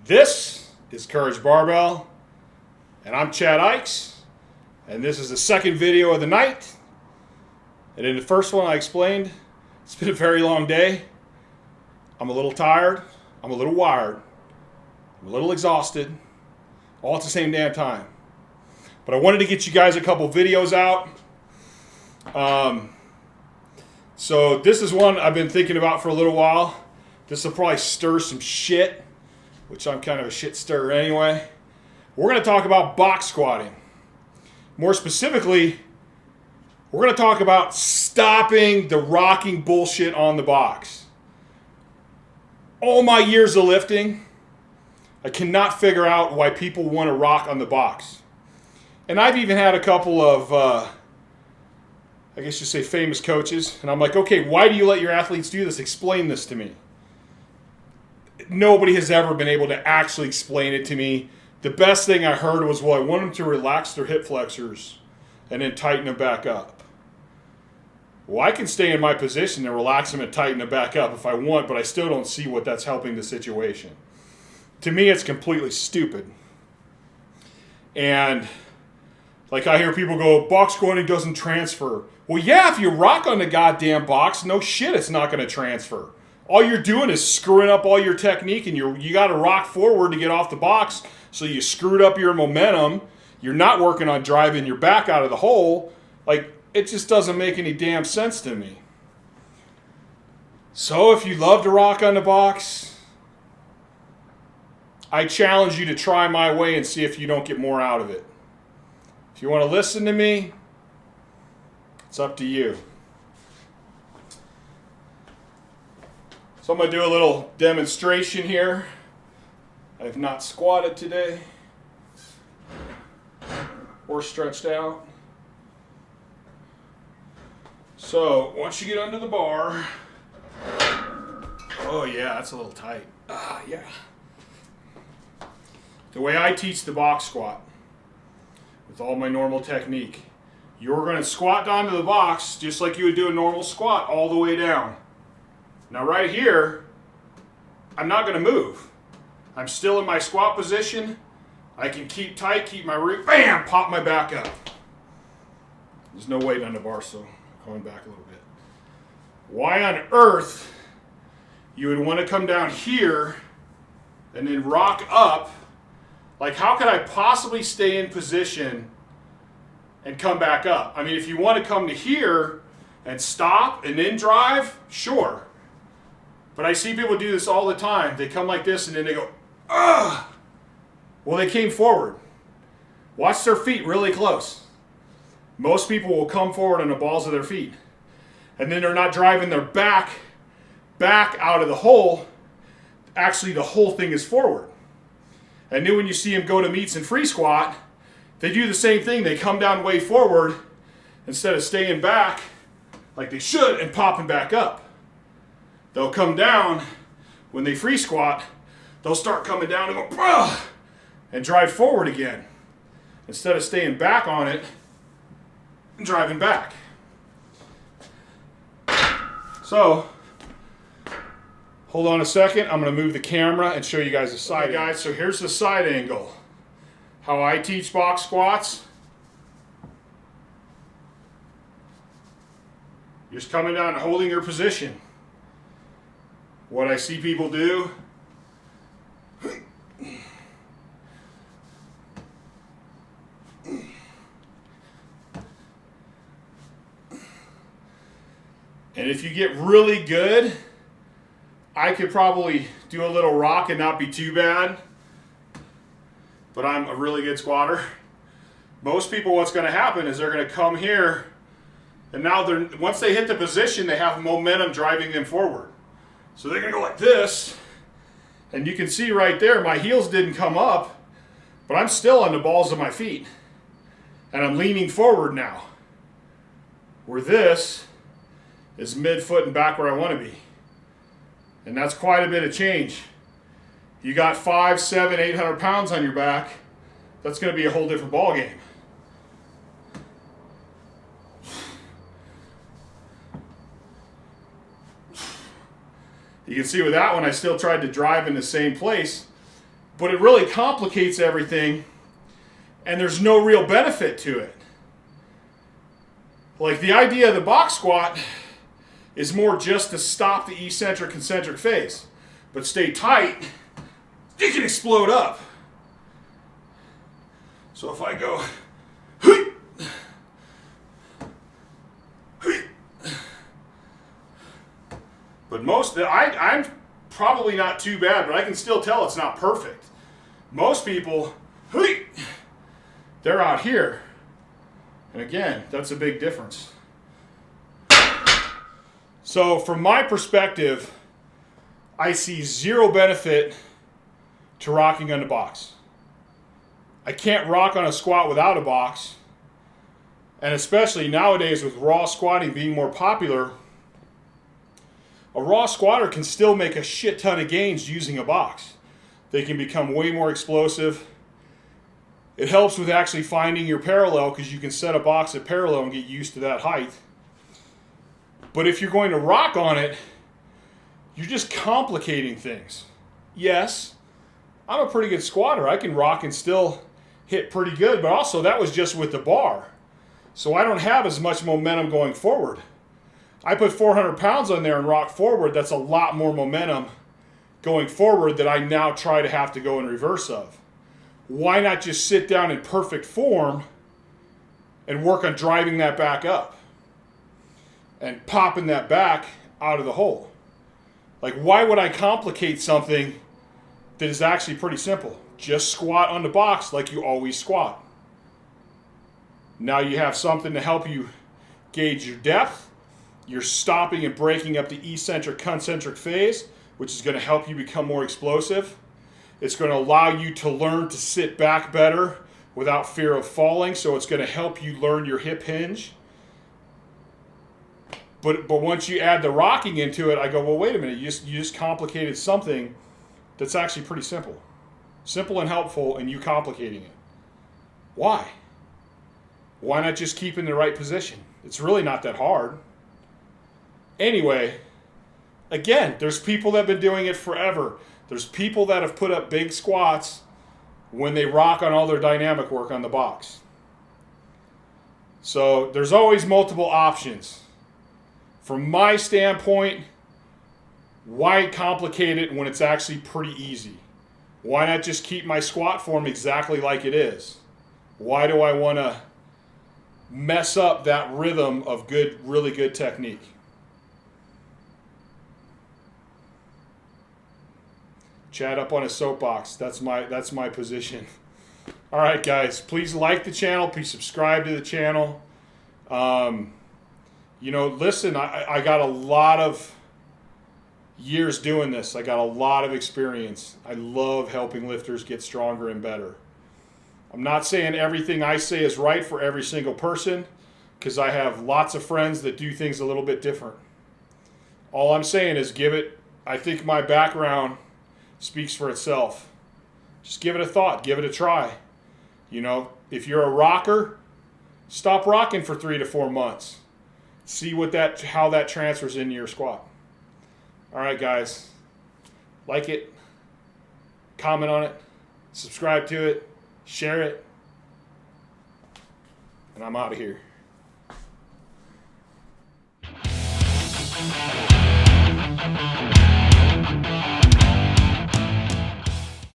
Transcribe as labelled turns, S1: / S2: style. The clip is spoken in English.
S1: This is Courage Barbell, and I'm Chad Ikes, and this is the second video of the night. And in the first one I explained, it's been a very long day. I'm a little tired, I'm a little wired, I'm a little exhausted, all at the same damn time. But I wanted to get you guys a couple videos out. So this is one I've been thinking about for a little while. This will probably stir some shit, which I'm kind of a shit stirrer anyway. We're going to talk about box squatting. More specifically, we're going to talk about stopping the rocking bullshit on the box. All my years of lifting, I cannot figure out why people want to rock on the box. And I've even had a couple of, I guess you say famous coaches, and I'm like, okay, why do you let your athletes do this? Explain this to me. Nobody has ever been able to actually explain it to me. The best thing I heard was, well, I want them to relax their hip flexors and then tighten them back up. Well, I can stay in my position and relax them and tighten them back up if I want, but I still don't see what that's helping the situation. To me, it's completely stupid. And like I hear people go, box squatting doesn't transfer. Well, yeah, if you rock on the goddamn box, no shit, it's not going to transfer. All you're doing is screwing up all your technique, and you got to rock forward to get off the box, so you screwed up your momentum. You're not working on driving your back out of the hole. Like, it just doesn't make any damn sense to me. So if you love to rock on the box, I challenge you to try my way and see if you don't get more out of it. If you want to listen to me, it's up to you. So I'm going to do a little demonstration here. I have not squatted today or stretched out. So once you get under the bar, oh yeah, that's a little tight. Yeah. The way I teach the box squat, with all my normal technique, you're going to squat down to the box just like you would do a normal squat all the way down. Now right here, I'm not going to move. I'm still in my squat position. I can keep tight, keep my root, bam, pop my back up. There's no weight on the bar, so going back a little bit. Why on earth you would want to come down here and then rock up? Like, how could I possibly stay in position and come back up? I mean, if you want to come to here and stop and then drive, sure. But I see people do this all the time. They come like this and then they go, ugh. Well, they came forward. Watch their feet really close. Most people will come forward on the balls of their feet. And then they're not driving their back out of the hole. Actually, the whole thing is forward. And then when you see them go to meets and free squat, they do the same thing. They come down way forward instead of staying back like they should and popping back up. They'll come down when they free squat. They'll start coming down and go, ugh, and drive forward again instead of staying back on it and driving back. So, hold on a second. I'm going to move the camera and show you guys the side. Okay, guys, so here's the side angle. How I teach box squats. You're just coming down and holding your position. What I see people do, and if you get really good, I could probably do a little rock and not be too bad, but I'm a really good squatter. Most people, what's going to happen is they're going to come here, and now once they hit the position, they have momentum driving them forward. So they're going to go like this, and you can see right there, my heels didn't come up, but I'm still on the balls of my feet, and I'm leaning forward now, where this is mid-foot and back where I want to be. And that's quite a bit of change. You got 500, 700, 800 pounds on your back, that's going to be a whole different ball game. You can see with that one, I still tried to drive in the same place, But it really complicates everything, and there's no real benefit to it. Like the idea of the box squat is more just to stop the eccentric concentric phase. But stay tight, you can explode up. So if I go, but I'm probably not too bad, but I can still tell it's not perfect. Most people, they're out here. And again, that's a big difference. So from my perspective, I see zero benefit to rocking on the box. I can't rock on a squat without a box. And especially nowadays with raw squatting being more popular, a raw squatter can still make a shit ton of gains using a box. They can become way more explosive. It helps with actually finding your parallel because you can set a box at parallel and get used to that height. But if you're going to rock on it, you're just complicating things. Yes, I'm a pretty good squatter. I can rock and still hit pretty good, but also that was just with the bar. So I don't have as much momentum going forward. I put 400 pounds on there and rock forward. That's a lot more momentum going forward that I now try to have to go in reverse of. Why not just sit down in perfect form and work on driving that back up and popping that back out of the hole? Like, why would I complicate something that is actually pretty simple? Just squat on the box like you always squat. Now you have something to help you gauge your depth. You're stopping and breaking up the eccentric concentric phase, which is going to help you become more explosive. It's going to allow you to learn to sit back better without fear of falling, so it's going to help you learn your hip hinge. But once you add the rocking into it, I go, well, wait a minute, you just complicated something that's actually pretty simple. Simple and helpful, and you complicating it. Why? Why not just keep in the right position? It's really not that hard. Anyway, again, there's people that have been doing it forever. There's people that have put up big squats when they rock on all their dynamic work on the box. So there's always multiple options. From my standpoint, why complicate it when it's actually pretty easy? Why not just keep my squat form exactly like it is? Why do I want to mess up that rhythm of good, really good technique? Chad up on his soapbox. That's my position. All right, guys. Please like the channel. Please subscribe to the channel. Listen, I got a lot of years doing this. I got a lot of experience. I love helping lifters get stronger and better. I'm not saying everything I say is right for every single person, because I have lots of friends that do things a little bit different. All I'm saying is I think my background speaks for itself. Just give it a thought. Give it a try. If you're a rocker, stop rocking for 3 to 4 months. See how that transfers into your squat. All right, guys. Like it. Comment on it. Subscribe to it. Share it. And I'm out of here.